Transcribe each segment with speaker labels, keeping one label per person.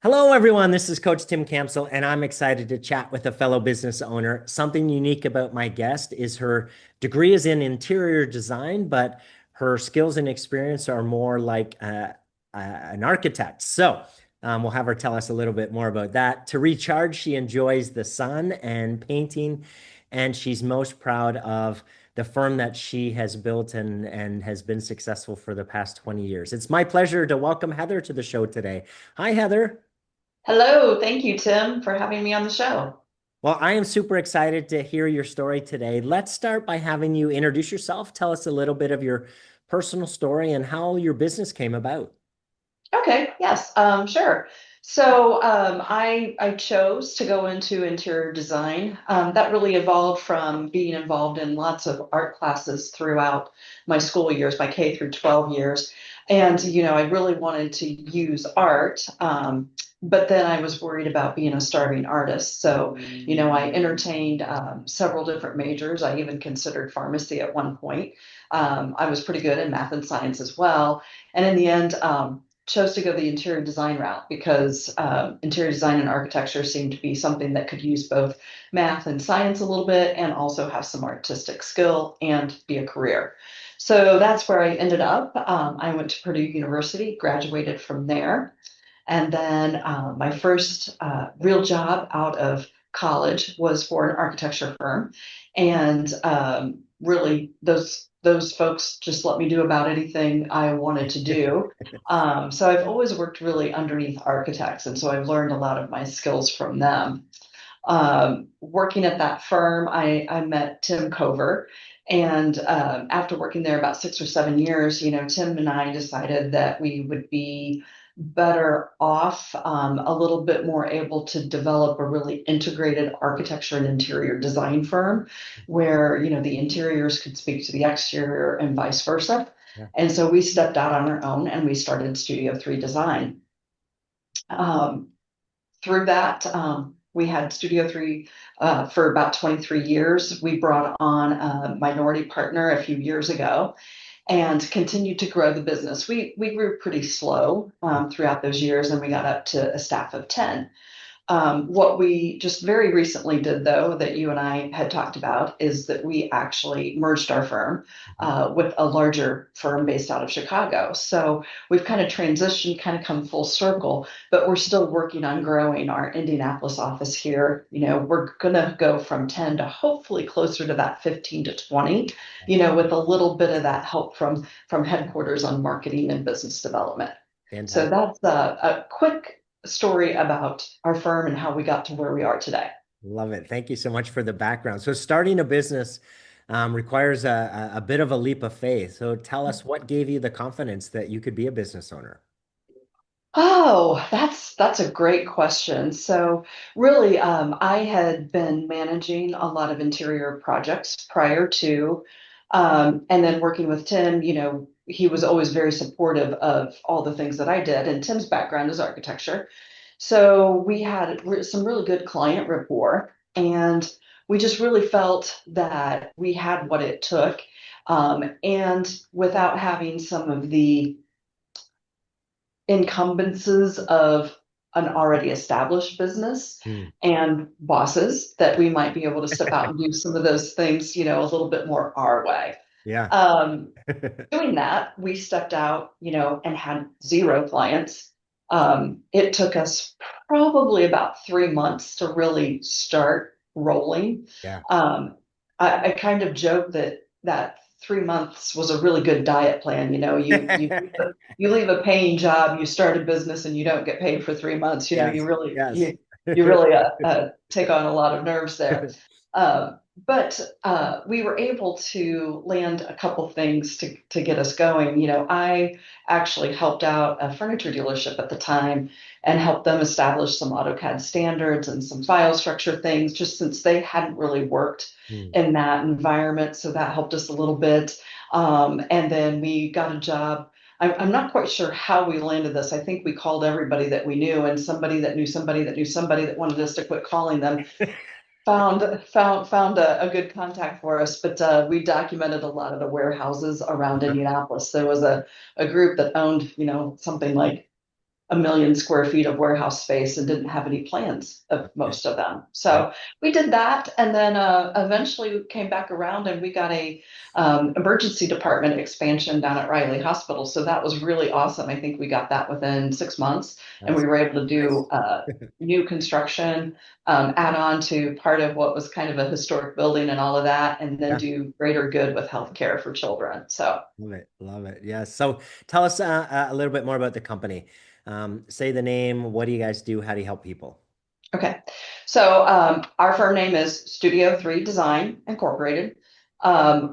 Speaker 1: Hello, everyone. This is Coach Tim Campsall, and I'm excited to chat with a fellow business owner. Something unique about my guest is her degree is in interior design, but her skills and experience are more like an architect. We'll have her tell us a little bit more about that. To recharge, she enjoys the sun and painting, and she's most proud of the firm that she has built and has been successful for the past 20 years. It's my pleasure to welcome Heather to the show today. Hi, Heather.
Speaker 2: Hello, thank you, Tim, for having me on the show.
Speaker 1: Well, I am super excited to hear your story today. Let's start by having you introduce yourself. Tell us a little bit of your personal story and how your business came about.
Speaker 2: Okay, yes, sure. So I chose to go into interior design. That really evolved from being involved in lots of art classes throughout my school years, my K through 12 years. And, I really wanted to use art, but then I was worried about being a starving artist. So, I entertained several different majors. I even considered pharmacy at one point. I was pretty good in math and science as well. And in the end, chose to go the interior design route because interior design and architecture seemed to be something that could use both math and science a little bit and also have some artistic skill and be a career. So that's where I ended up. I went to Purdue University, graduated from there. And then my first real job out of college was for an architecture firm. And really, those folks just let me do about anything I wanted to do. So I've always worked really underneath architects, and so I've learned a lot of my skills from them. Working at that firm, I met Tim Cover, and after working there about 6 or 7 years, Tim and I decided that we would be better off, a little bit more able to develop a really integrated architecture and interior design firm where, the interiors could speak to the exterior and vice versa.
Speaker 1: Yeah.
Speaker 2: And so we stepped out on our own and we started Studio 3 Design. Um, Through that, we had Studio 3 for about 23 years. We brought on a minority partner a few years ago and continued to grow the business. We grew pretty slow throughout those years, and we got up to a staff of 10. What we just very recently did, though, that you and I had talked about, is that we actually merged our firm with a larger firm based out of Chicago. So we've kind of transitioned, kind of come full circle, but we're still working on growing our Indianapolis office here. We're going to go from 10 to hopefully closer to that 15 to 20, with a little bit of that help from headquarters on marketing and business development. So
Speaker 1: Fantastic.
Speaker 2: that's a quick story about our firm and how we got to where we are today.
Speaker 1: Love it. Thank you so much for the background. So starting a business requires a bit of a leap of faith. So tell us what gave you the confidence that you could be a business owner?
Speaker 2: Oh, that's a great question. So really, I had been managing a lot of interior projects prior to, and then working with Tim. He was always very supportive of all the things that I did, and Tim's background is architecture. So we had some really good client rapport, and we just really felt that we had what it took, and without having some of the encumbrances of an already established business
Speaker 1: Hmm.
Speaker 2: and bosses that we might be able to step out and do some of those things, a little bit more our way.
Speaker 1: Yeah.
Speaker 2: Um, Doing that, we stepped out, and had zero clients. It took us probably about 3 months to really start rolling.
Speaker 1: Yeah.
Speaker 2: I kind of joke that 3 months was a really good diet plan. You leave a paying job, you start a business, and you don't get paid for 3 months.
Speaker 1: Yes.
Speaker 2: You really
Speaker 1: Yes.
Speaker 2: you really take on a lot of nerves there. But we were able to land a couple things to get us going. I actually helped out a furniture dealership at the time and helped them establish some AutoCAD standards and some file structure things, just since they hadn't really worked
Speaker 1: Hmm.
Speaker 2: in that environment. So that helped us a little bit. And then we got a job. I'm not quite sure how we landed this. I think we called everybody that we knew, and somebody that knew somebody that knew somebody that wanted us to quit calling them found a good contact for us. But we documented a lot of the warehouses around Indianapolis. There was a group that owned, something like 1 million square feet of warehouse space and didn't have any plans of
Speaker 1: Okay.
Speaker 2: most of them.
Speaker 1: Yeah.
Speaker 2: So we did that, and then eventually we came back around and we got a emergency department expansion down at Riley Hospital. So that was really awesome. I think we got that within 6 months, and we
Speaker 1: That's
Speaker 2: were able to do
Speaker 1: nice.
Speaker 2: new construction, add on to part of what was kind of a historic building and all of that, and then
Speaker 1: Yeah.
Speaker 2: do greater good with healthcare for children. So.
Speaker 1: Love it. Love it. Yeah. So tell us a little bit more about the company. Say the name. What do you guys do? How do you help people?
Speaker 2: Okay. So our firm name is Studio 3 Design Incorporated.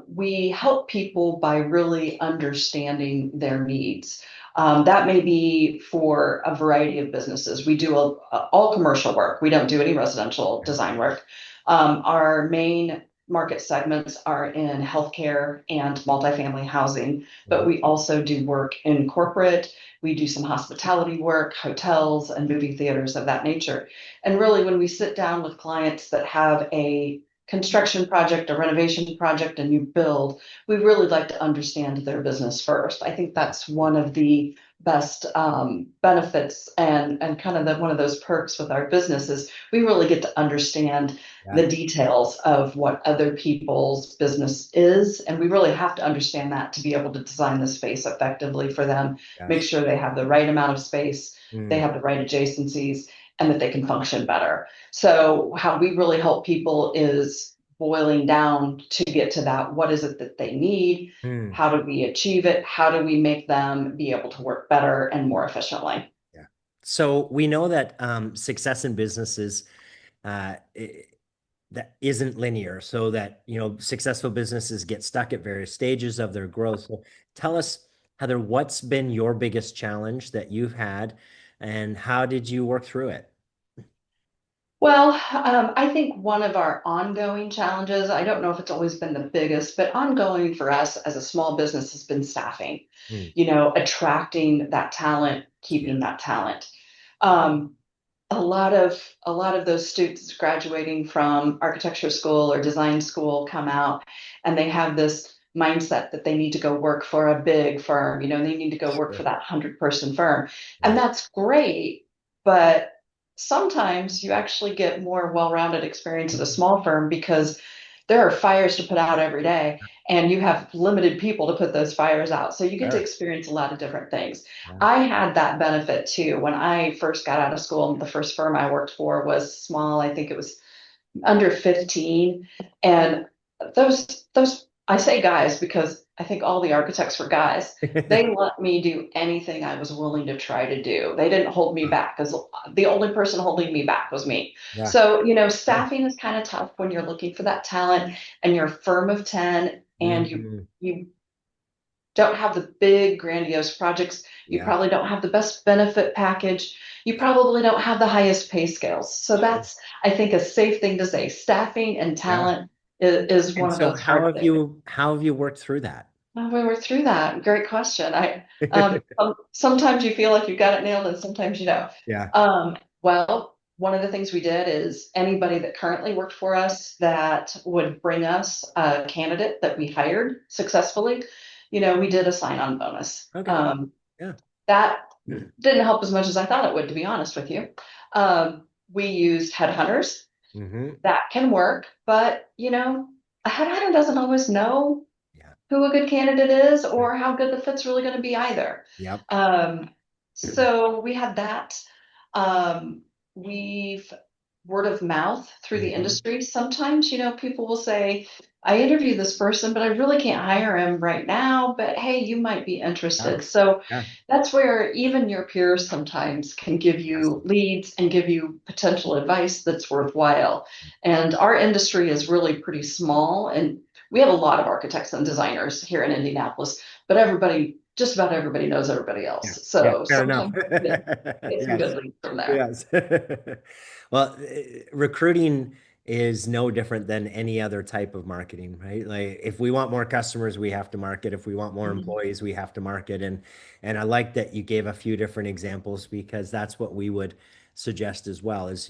Speaker 2: We help people by really understanding their needs. That may be for a variety of businesses. We do all commercial work. We don't do any residential design work. Our main market segments are in healthcare and multifamily housing, but
Speaker 1: Mhm.
Speaker 2: we also do work in corporate. We do some hospitality work, hotels, and movie theaters of that nature. And really, when we sit down with clients that have a construction project, a renovation project, a new build, we really like to understand their business first. I think that's one of the best benefits and kind of one of those perks with our business is we really get to understand
Speaker 1: Yeah.
Speaker 2: the details of what other people's business is. And we really have to understand that to be able to design the space effectively for them, make
Speaker 1: Yes.
Speaker 2: sure they have the right amount of space, they
Speaker 1: Mm,
Speaker 2: have the right adjacencies, and that they can function better. So, how we really help people is boiling down to get to that. What is it that they need?
Speaker 1: mm,
Speaker 2: How do we achieve it? How do we make them be able to work better and more efficiently?
Speaker 1: yeah. So we know that success in businesses uh, i- that isn't linear. So that successful businesses get stuck at various stages of their growth. So tell us, Heather, what's been your biggest challenge that you've had, and how did you work through it?
Speaker 2: Well, I think one of our ongoing challenges, I don't know if it's always been the biggest, but ongoing for us as a small business has been staffing,
Speaker 1: Mm,
Speaker 2: attracting that talent,
Speaker 1: yeah.
Speaker 2: keeping that talent. Um, a lot of those students graduating from architecture school or design school come out and they have this mindset that they need to go work for a big firm, they need to go work for
Speaker 1: Sure.
Speaker 2: that 100-person firm. And
Speaker 1: Yeah.
Speaker 2: that's great, but sometimes you actually get more well-rounded experience at a small firm because there are fires to put out every day and you have limited people to put those fires out. So you get to
Speaker 1: Sure.
Speaker 2: experience a lot of different things.
Speaker 1: Yeah.
Speaker 2: I had that benefit too. When I first got out of school, the first firm I worked for was small. I think it was under 15. And those I say guys because I think all the architects were guys. They let me do anything I was willing to try to do. They didn't hold me back because the only person holding me back was me.
Speaker 1: Yeah.
Speaker 2: So,
Speaker 1: Sure.
Speaker 2: staffing is kind of tough when you're looking for that talent and you're a firm of 10 and you
Speaker 1: Mhm.
Speaker 2: you don't have the big grandiose projects. You
Speaker 1: Yeah.
Speaker 2: probably don't have the best benefit package. You probably don't have the highest pay scales. So
Speaker 1: Sure.
Speaker 2: that's, I think, a safe thing to say. Staffing and
Speaker 1: Yeah.
Speaker 2: talent is one
Speaker 1: And
Speaker 2: of
Speaker 1: so
Speaker 2: those hard things.
Speaker 1: how have you worked through that?
Speaker 2: Well, we were through that. Great question. Sometimes you feel like you got it nailed, and sometimes you don't.
Speaker 1: Yeah.
Speaker 2: Well, one of the things we did is anybody that currently worked for us that would bring us a candidate that we hired successfully, we did a sign-on bonus.
Speaker 1: Okay. Yeah.
Speaker 2: That didn't help as much as I thought it would, to be honest with you. We used headhunters.
Speaker 1: Hmm.
Speaker 2: That can work, but a headhunter doesn't always know
Speaker 1: Yeah.
Speaker 2: who a good candidate is or how good the fit's really going to be either.
Speaker 1: Yep.
Speaker 2: Um, so we had that. We've word of mouth through the
Speaker 1: Hmm.
Speaker 2: industry. Sometimes, people will say, I interviewed this person, but I really can't hire him right now, but hey, you might be
Speaker 1: Yeah.
Speaker 2: interested. So
Speaker 1: Yeah.
Speaker 2: that's where even your peers sometimes can give
Speaker 1: Yes.
Speaker 2: you leads and give you potential advice that's worthwhile. And our industry is really pretty small, and we have a lot of architects and designers here in Indianapolis, but just about everybody knows everybody
Speaker 1: Yeah.
Speaker 2: else.
Speaker 1: Yeah.
Speaker 2: So
Speaker 1: Fair enough.
Speaker 2: sometimes get some
Speaker 1: Yes.
Speaker 2: good leads from there.
Speaker 1: Yes. Well, recruiting is no different than any other type of marketing, right? Like if we want more customers, we have to market. If we want more
Speaker 2: Mhm.
Speaker 1: employees, we have to market. And I like that you gave a few different examples because that's what we would suggest as well is,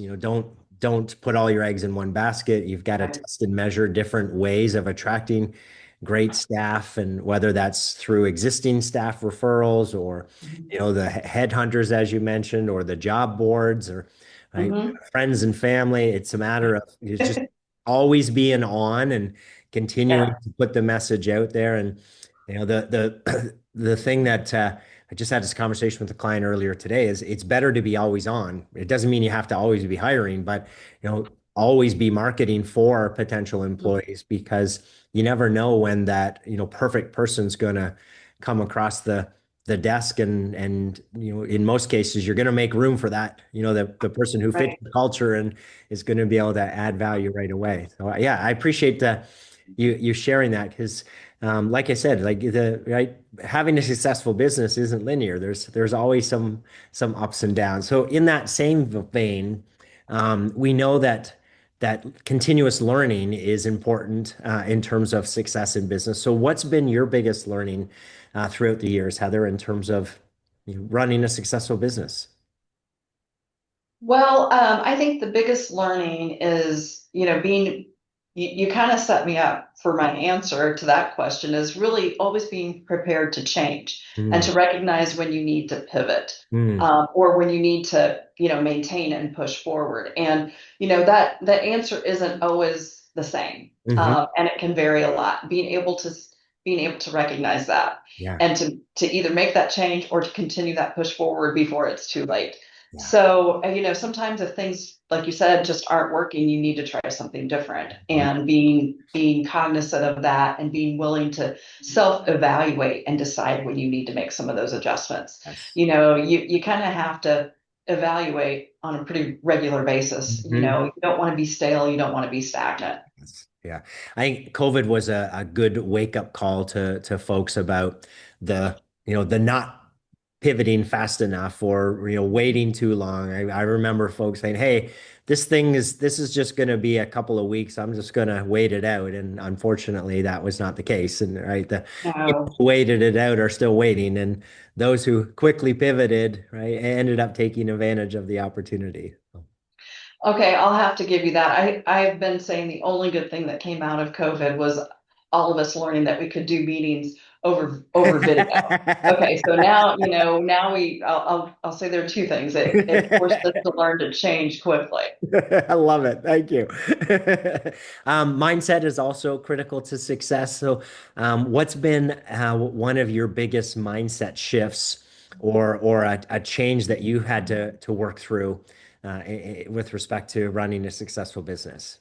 Speaker 1: don't put all your eggs in one basket. You've got to
Speaker 2: Right.
Speaker 1: test and measure different ways of attracting great staff, and whether that's through existing staff referrals or, the headhunters, as you mentioned, or the job boards or right,
Speaker 2: Mhm.
Speaker 1: friends and family. It's a matter of it's just always being on and continuing
Speaker 2: Yeah.
Speaker 1: to put the message out there. And the the thing that I just had this conversation with a client earlier today is it's better to be always on. It doesn't mean you have to always be hiring, but always be marketing for potential employees because you never know when that, perfect person's going to come across the desk and in most cases you're going to make room for that, the person who fits
Speaker 2: Right.
Speaker 1: the culture and is going to be able to add value right away. So yeah, I appreciate you sharing that because like I said, like the right having a successful business isn't linear. There's always some ups and downs. So in that same vein, we know that continuous learning is important in terms of success in business. So what's been your biggest learning throughout the years, Heather, in terms of running a successful business?
Speaker 2: Well, I think the biggest learning is, you kind of set me up for my answer to that question is really always being prepared to change and
Speaker 1: Mm,
Speaker 2: to recognize when you need to pivot,
Speaker 1: mm,
Speaker 2: or when you need to, maintain and push forward. And, that answer isn't always the same.
Speaker 1: hmm.
Speaker 2: And it can vary a lot. Being able to recognize that
Speaker 1: Yeah,
Speaker 2: and to either make that change or to continue that push forward before it's too late.
Speaker 1: yeah.
Speaker 2: So, sometimes if things, like you said, just aren't working, you need to try something different.
Speaker 1: Mhm.
Speaker 2: And being cognizant of that and being willing to self-evaluate and decide when you need to make some of those adjustments.
Speaker 1: Yes.
Speaker 2: You kind of have to evaluate on a pretty regular basis.
Speaker 1: Mhm.
Speaker 2: You don't want to be stale, you don't want to be stagnant.
Speaker 1: Yes. Yeah. I think COVID was a good wake up call to folks about the not pivoting fast enough or, waiting too long. I remember folks saying, "Hey, this is just going to be a couple of weeks. I'm just going to wait it out." And unfortunately, that was not the case. And right, the people
Speaker 2: No.
Speaker 1: who waited it out are still waiting. And those who quickly pivoted, right, ended up taking advantage of the opportunity.
Speaker 2: Okay, I'll have to give you that. I've been saying the only good thing that came out of COVID was all of us learning that we could do meetings over video. Okay, so now, I'll say there are two things. It forced us to learn to change quickly.
Speaker 1: I love it. Thank you. Mindset is also critical to success. So, what's been one of your biggest mindset shifts or a change that you had to work through with respect to running a successful business?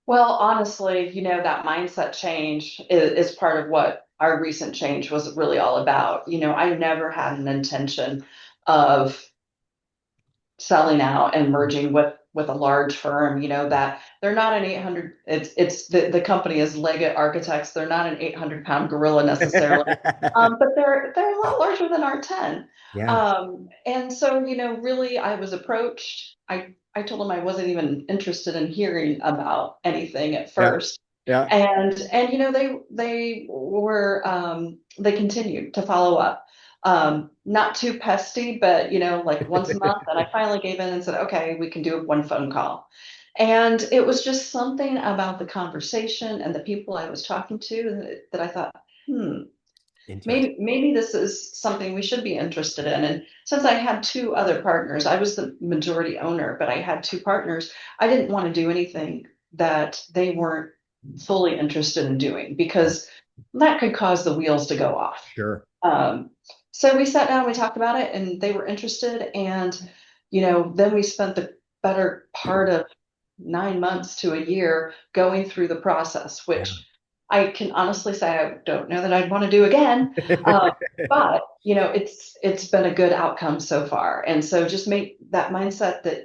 Speaker 2: Well, honestly, that mindset change is part of what our recent change was really all about. I never had an intention of selling out and merging with a large firm, that they're not an 800, it's the company is Leggett Architects. They're not an 800-pound gorilla necessarily. But they're a lot larger than our 10.
Speaker 1: Yeah.
Speaker 2: And so, really I was approached. I told them I wasn't even interested in hearing about anything at
Speaker 1: Yeah.
Speaker 2: first.
Speaker 1: Yeah.
Speaker 2: And they continued to follow up. Not too pesty, but like once a month. And I finally gave in and said, okay, we can do one phone call. And it was just something about the conversation and the people I was talking to that I thought,
Speaker 1: Interesting.
Speaker 2: maybe this is something we should be interested in. And since I had two other partners, I was the majority owner, but I had two partners. I didn't want to do anything that they weren't fully interested in doing because that could cause the wheels to go off.
Speaker 1: Sure.
Speaker 2: Um, so we sat down, we talked about it, and they were interested. And, then we spent the better part of 9 months to a year going through the process,
Speaker 1: Yeah.
Speaker 2: which I can honestly say I don't know that I'd want to do again. Uh, but it's been a good outcome so far. And so just make that mindset that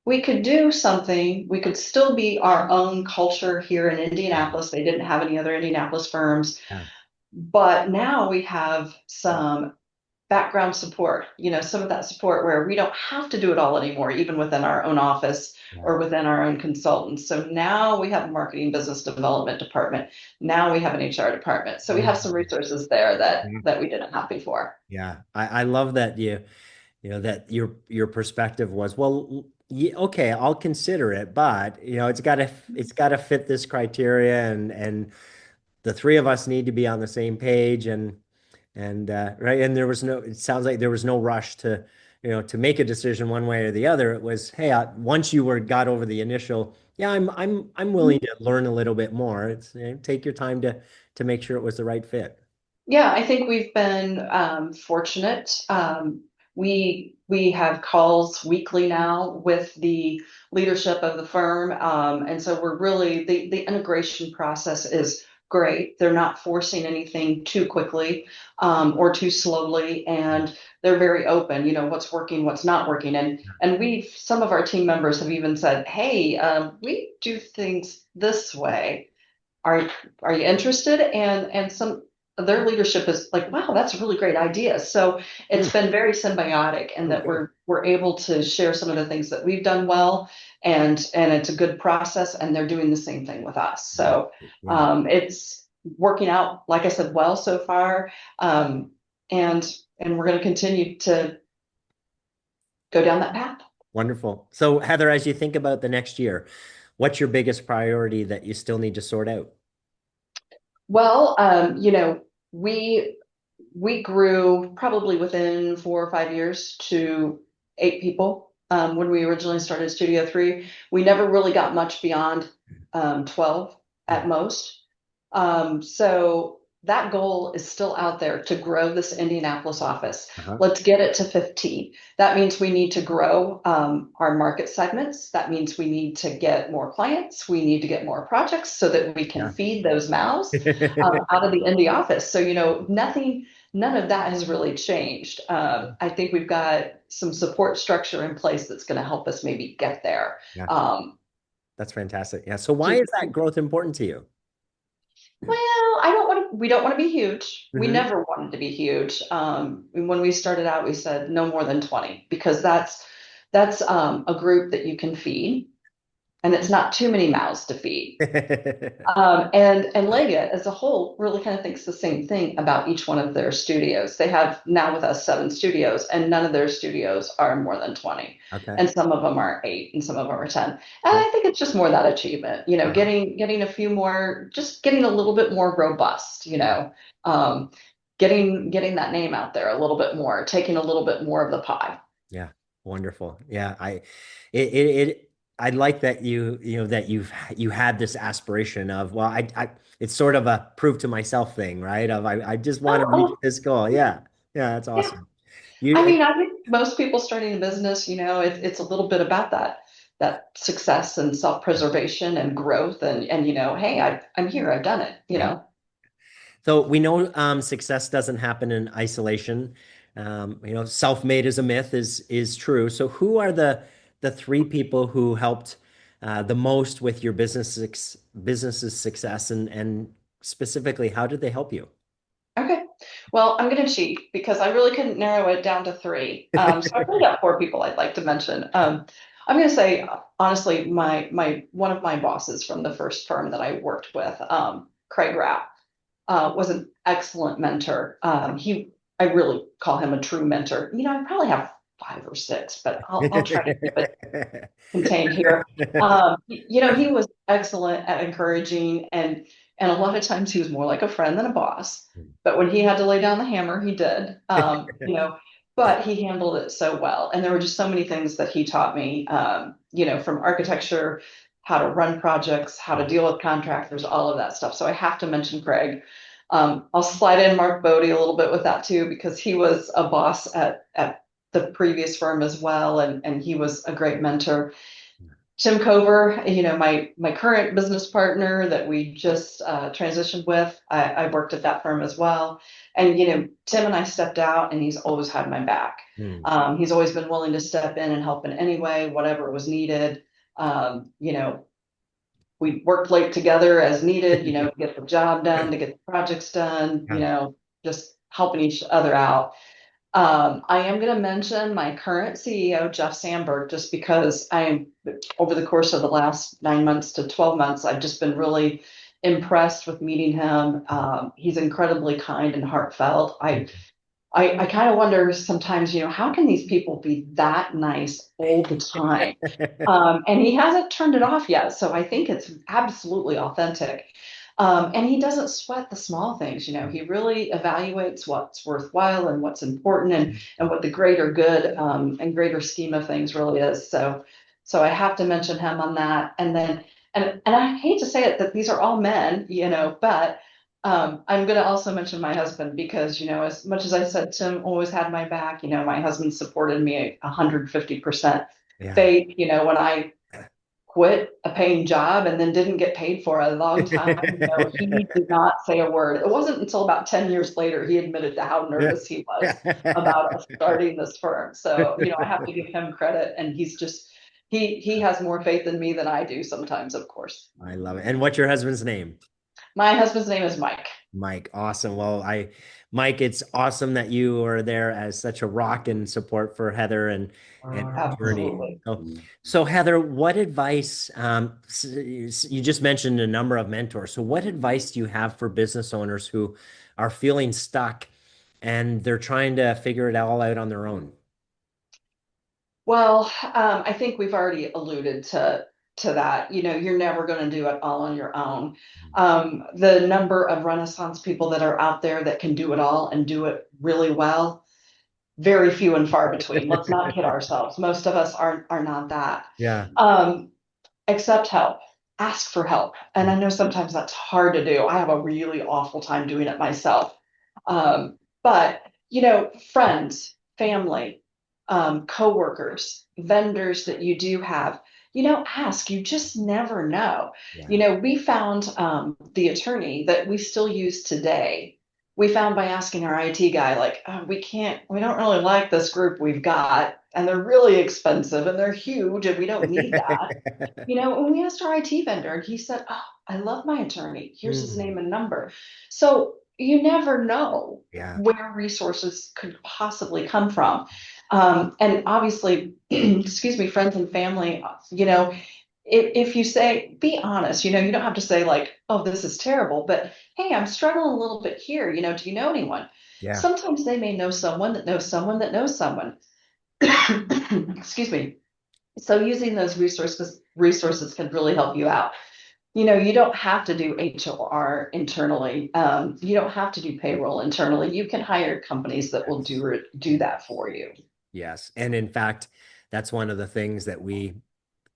Speaker 2: we could do something. We could still be our own culture here in Indianapolis. They didn't have any other Indianapolis firms,
Speaker 1: Yeah.
Speaker 2: but now we have some background support, some of that support where we don't have to do it all anymore, even within our own office
Speaker 1: Yeah.
Speaker 2: or within our own consultants. So now we have a marketing business development department. Now we have an HR department. So we have some resources there that
Speaker 1: Yeah.
Speaker 2: that we didn't have before.
Speaker 1: Yeah. I love that that your perspective was, well, Yeah, okay, I'll consider it, but it's got to fit this criteria, and the three of us need to be on the same page, and right, and it sounds like there was no rush to make a decision one way or the other. It was, hey, once you were got over the initial, yeah, I'm willing to learn a little bit more. It's, take your time to make sure it was the right fit.
Speaker 2: Yeah, I think we've been fortunate. We have calls weekly now with the leadership of the firm, and so we're really the integration process is great. They're not forcing anything too quickly or too slowly, and they're very open. You know what's working, what's not working, and we've some of our team members have even said, "Hey, we do things this way. Are are you interested?" And some their leadership is like, wow, that's a really great idea. So
Speaker 1: Hmm.
Speaker 2: it's been very symbiotic in
Speaker 1: Oh,
Speaker 2: that
Speaker 1: good.
Speaker 2: we're able to share some of the things that we've done well, and it's a good process, and they're doing the same thing with us. So
Speaker 1: Yeah,
Speaker 2: it's working out, like I said, well so far. Um, and we're going to continue to go down that path.
Speaker 1: wonderful. So, Heather, as you think about the next year, what's your biggest priority that you still need to sort out?
Speaker 2: Well, we we grew probably within 4 or 5 years to 8 people. When we originally started Studio 3, we never really got much beyond 12
Speaker 1: Hmm.
Speaker 2: at most. So that goal is still out there to grow this Indianapolis office.
Speaker 1: Uh-huh.
Speaker 2: Let's get it to 15. That means we need to grow our market segments. That means we need to get more clients. We need to get more projects so that we can
Speaker 1: Yeah.
Speaker 2: feed those mouths out of the indie office. So, none of that has really changed. I think we've got some support structure in place that's going to help us maybe get there.
Speaker 1: Yeah,
Speaker 2: Um,
Speaker 1: that's fantastic. Yeah. So why
Speaker 2: to,
Speaker 1: is that growth important to you?
Speaker 2: well, we don't want to be huge. We
Speaker 1: Hmm.
Speaker 2: never wanted to be huge. When we started out, we said no more than 20 because that's a group that you can feed and it's not too many mouths to feed. And Leggett as a whole really kind of thinks the same thing about each one of their studios. They have now with us 7 studios, and none of their studios are more than 20.
Speaker 1: Okay.
Speaker 2: And some of them are 8, and some of them are 10. And
Speaker 1: Yeah.
Speaker 2: I think it's just more that achievement,
Speaker 1: Uh-huh.
Speaker 2: getting a few more, just getting a little bit more robust, um, getting that name out there a little bit more, taking a little bit more of the pie.
Speaker 1: Yeah, wonderful. Yeah, I like that that you had this aspiration of, well, it's sort of a prove to myself thing, right? Of I just want to reach
Speaker 2: Oh,
Speaker 1: this goal. Yeah. Yeah, that's
Speaker 2: yeah.
Speaker 1: awesome. You
Speaker 2: I mean, I think most people starting a business, it's a little bit about that success and self-preservation and growth and hey, I'm here, I've done it.
Speaker 1: yeah. So we know success doesn't happen in isolation. Self-made is a myth is true. So who are the three people who helped the most with your business's success, and specifically, how did they help you?
Speaker 2: Okay. Well, I'm going to cheat because I really couldn't narrow it down to three. So I've really got 4 people I'd like to mention. I'm going to say, honestly, my one of my bosses from the first firm that I worked with, Craig Rapp, was an excellent mentor. I really call him a true mentor. I probably have 5 or 6, but I'll try to keep it contained here. He was excellent at encouraging, and a lot of times he was more like a friend than a boss. But when he had to lay down the hammer, he did. But he handled it so well, and there were just so many things that he taught me. From architecture, how to run projects, how to deal with contractors, all of that stuff. So I have to mention Craig. I'll slide in Mark Bodie a little bit with that too, because he was a boss at the previous firm as well, and he was a great mentor. Tim Cover, my current business partner that we just transitioned with, I worked at that firm as well. And, Tim and I stepped out and he's always had my back.
Speaker 1: Hmm.
Speaker 2: He's always been willing to step in and help in any way, whatever was needed. We worked late together as needed, to get the job done, to get the projects done,
Speaker 1: Yeah.
Speaker 2: just helping each other out. I am going to mention my current CEO, Jeff Sandberg, just because over the course of the last 9 months to 12 months, I've just been really impressed with meeting him. He's incredibly kind and heartfelt. I kind of wonder sometimes, how can these people be that nice all the time? And he hasn't turned it off yet. So I think it's absolutely authentic. And he doesn't sweat the small things. He really evaluates what's worthwhile and what's important, and what the greater good, and greater scheme of things really is. So I have to mention him on that. And then, and I hate to say it that these are all men, but I'm going to also mention my husband because, as much as I said Tim always had my back, my husband supported me 150%
Speaker 1: Yeah.
Speaker 2: faith. When I quit a paying job and then didn't get paid for a long time, he did not say a word. It wasn't until about 10 years later he admitted to how
Speaker 1: Yeah.
Speaker 2: nervous he was about us starting this firm. So, I have to give him credit, and he's just he has more faith in me than I do sometimes, of course.
Speaker 1: I love it. And what's your husband's name?
Speaker 2: My husband's name is Mike.
Speaker 1: Mike. Awesome. Well, Mike, it's awesome that you are there as such a rock and support for Heather and her journey.
Speaker 2: Absolutely.
Speaker 1: So Heather, what advice, you just mentioned a number of mentors. So what advice do you have for business owners who are feeling stuck and they're trying to figure it all out on their own?
Speaker 2: Well, I think we've already alluded to that. You're never going to do it all on your own. The number of Renaissance people that are out there that can do it all and do it really well, very few and far between. Let's not kid ourselves. Most of us are not that.
Speaker 1: Yeah.
Speaker 2: Um, accept help. Ask for help. And I know sometimes that's hard to do. I have a really awful time doing it myself. But friends, family, coworkers, vendors that you do have, ask. You just never know.
Speaker 1: Yeah.
Speaker 2: We found the attorney that we still use today. We found by asking our IT guy, like, oh, we don't really like this group we've got, and they're really expensive and they're huge, and we don't need that. When we asked our IT vendor, and he said, "Oh, I love my attorney. Here's his
Speaker 1: Hmm.
Speaker 2: name and number." So you never know
Speaker 1: Yeah.
Speaker 2: where resources could possibly come from. And obviously, excuse me, friends and family, if you say, be honest, you don't have to say, like, oh, this is terrible, but hey, I'm struggling a little bit here. Do you know anyone?
Speaker 1: Yeah.
Speaker 2: Sometimes they may know someone that knows someone that knows someone. Excuse me. So using those resources can really help you out. You don't have to do HR internally. You don't have to do payroll internally. You can hire companies that will do that for you.
Speaker 1: Yes. And in fact, that's one of the things that we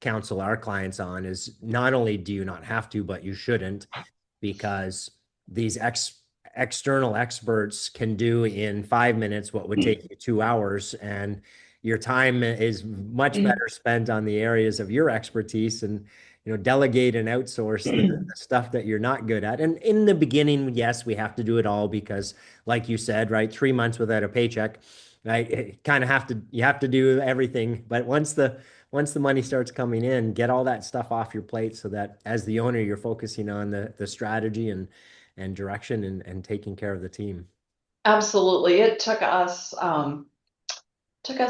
Speaker 1: counsel our clients on is not only do you not have to, but you shouldn't, because these external experts can do in 5 minutes what would take you 2 hours, and your time is much better spent on the areas of your expertise and delegate and outsource the stuff that you're not good at. And in the beginning, yes, we have to do it all because, like you said, right, 3 months without a paycheck, right, kind of you have to do everything. But once the money starts coming in, get all that stuff off your plate so that as the owner, you're focusing on the strategy and direction and taking care of the team.
Speaker 2: Absolutely. It took us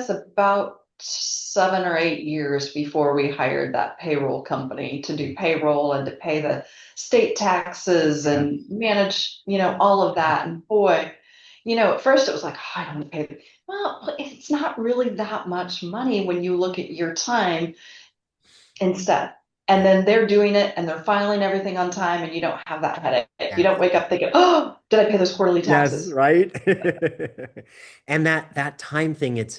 Speaker 2: about 7 or 8 years before we hired that payroll company to do payroll and to pay the state taxes
Speaker 1: Yeah.
Speaker 2: and manage, all of that. And boy, at first it was like, oh, I don't want to pay. Well, it's not really that much money when you look at your time instead. And then they're doing it and they're filing everything on time, and you don't have that headache. You
Speaker 1: Yes.
Speaker 2: don't wake up thinking, oh, did I pay those quarterly
Speaker 1: Yes,
Speaker 2: taxes?
Speaker 1: right. And that time thing, it's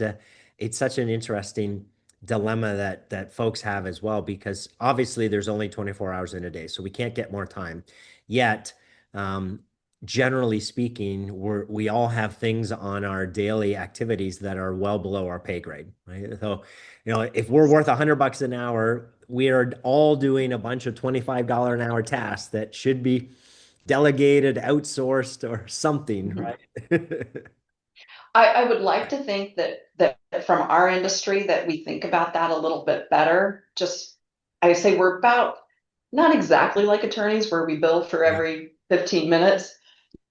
Speaker 1: such an interesting dilemma that folks have as well, because obviously there's only 24 hours in a day, so we can't get more time. Yet, um, generally speaking, we all have things on our daily activities that are well below our pay grade, right? So, if we're worth $100 an hour, we are all doing a bunch of $25 an hour tasks that should be delegated, outsourced, or something,
Speaker 2: Mhm.
Speaker 1: right?
Speaker 2: I would like to think that from our industry that we think about that a little bit better. Just I say we're about not exactly like attorneys where we bill for
Speaker 1: Yeah.
Speaker 2: every 15 minutes.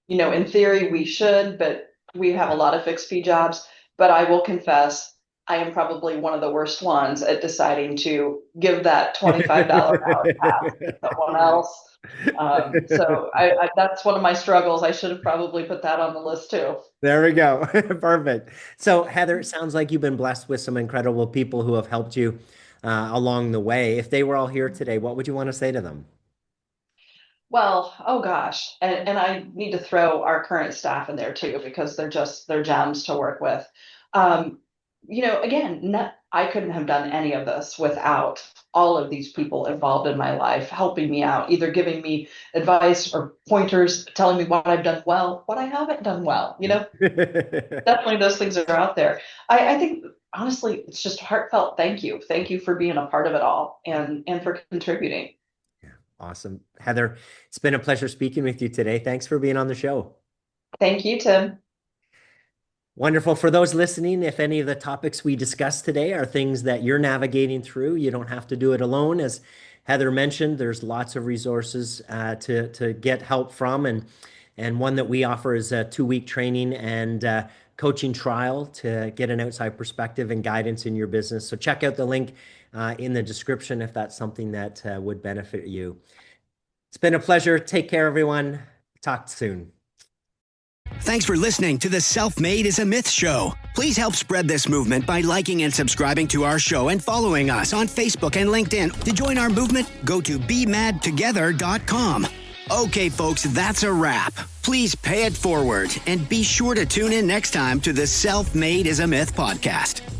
Speaker 2: In theory we should, but we have a lot of fixed fee jobs. But I will confess, I am probably one of the worst ones at deciding to give that $25 hour pass to someone else. That's one of my struggles. I should have probably put that on the list too.
Speaker 1: There we go. Perfect. So, Heather, it sounds like you've been blessed with some incredible people who have helped you along the way. If they were all here today, what would you want to say to them?
Speaker 2: Well, oh gosh, and I need to throw our current staff in there too because they're gems to work with. Um, again, I couldn't have done any of this without all of these people involved in my life, helping me out, either giving me advice or pointers, telling me what I've done well, what I haven't done well. Definitely those things are out there. I think honestly, it's just a heartfelt thank you. Thank you for being a part of it all and for contributing.
Speaker 1: Awesome. Heather, it's been a pleasure speaking with you today. Thanks for being on the show.
Speaker 2: Thank you, Tim.
Speaker 1: Wonderful. For those listening, if any of the topics we discussed today are things that you're navigating through, you don't have to do it alone. As Heather mentioned, there's lots of resources to get help from, and one that we offer is a 2-week training and coaching trial to get an outside perspective and guidance in your business. So check out the link in the description if that's something that would benefit you. It's been a pleasure. Take care, everyone. Talk soon.
Speaker 3: Thanks for listening to the Self-Made is a Myth show. Please help spread this movement by liking and subscribing to our show and following us on Facebook and LinkedIn. To join our movement, go to bemadtogether.com. Okay, folks, that's a wrap. Please pay it forward and be sure to tune in next time to the Self-Made is a Myth podcast.